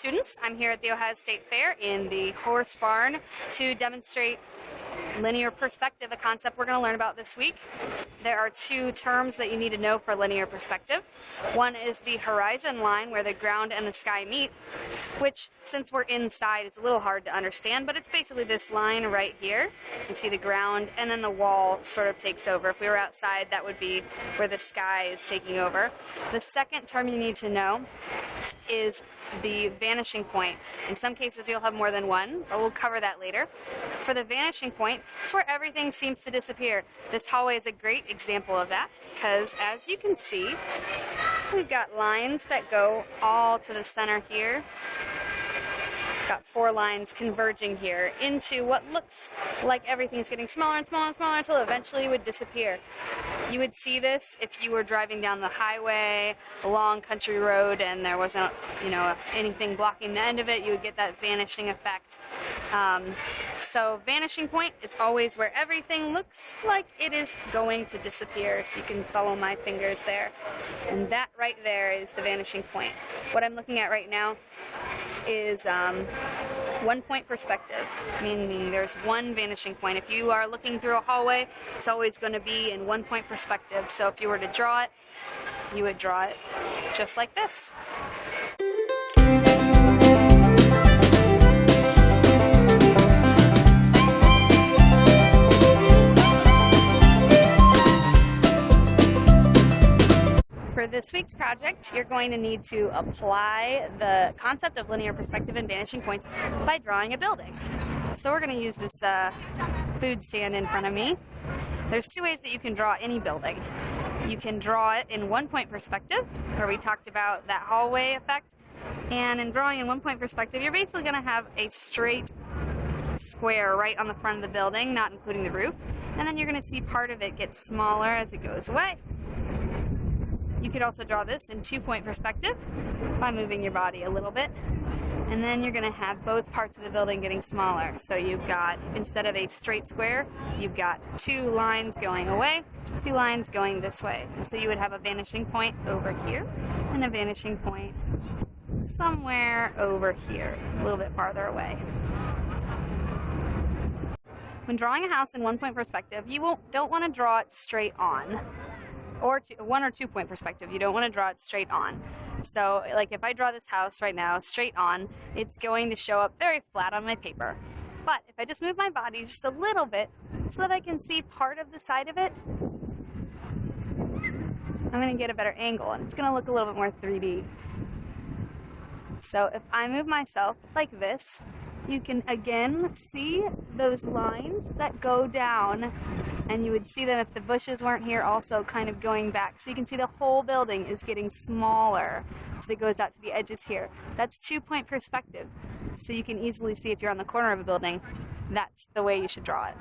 students. I'm here at the Ohio State Fair in the horse barn to demonstrate linear perspective, a concept we're going to learn about this week. There are two terms that you need to know for linear perspective. One is the horizon line, where the ground and the sky meet, which, since we're inside, is a little hard to understand, but it's basically this line right here. You can see the ground, and then the wall sort of takes over. If we were outside, that would be where the sky is taking over. The second term you need to know is the vanishing point. In some cases you'll have more than one, but we'll cover that later. For the vanishing point, it's where everything seems to disappear. This hallway is a great example of that, because as you can see, we've got lines that go all to the center here. Got 4 lines converging here into what looks like everything's getting smaller and smaller and smaller until eventually it would disappear. You would see this if you were driving down the highway, a long country road, and there wasn't, anything blocking the end of it. You would get that vanishing effect. So vanishing point is always where everything looks like it is going to disappear. So you can follow my fingers there. And that right there is the vanishing point. What I'm looking at right now is one-point perspective, meaning there's one vanishing point. If you are looking through a hallway, it's always going to be in one-point perspective. So if you were to draw it, you would draw it just like this. For this week's project, you're going to need to apply the concept of linear perspective and vanishing points by drawing a building. So we're going to use this food stand in front of me. There's 2 ways that you can draw any building. You can draw it in one-point perspective, where we talked about that hallway effect. And in drawing in one-point perspective, you're basically going to have a straight square right on the front of the building, not including the roof. And then you're going to see part of it get smaller as it goes away. You could also draw this in 2-point perspective by moving your body a little bit. And then you're going to have both parts of the building getting smaller. So you've got, instead of a straight square, you've got 2 lines going away, 2 lines going this way. And so you would have a vanishing point over here and a vanishing point somewhere over here, a little bit farther away. When drawing a house in 1-point perspective, you don't want to draw it straight on. Or 1 or 2-point perspective. You don't want to draw it straight on. So, like if I draw this house right now straight on, it's going to show up very flat on my paper. But if I just move my body just a little bit so that I can see part of the side of it, I'm going to get a better angle, and it's going to look a little bit more 3D. So if I move myself like this, you can again see those lines that go down, and you would see them if the bushes weren't here also kind of going back. So you can see the whole building is getting smaller as it goes out to the edges here. That's 2-point perspective. So you can easily see if you're on the corner of a building, that's the way you should draw it.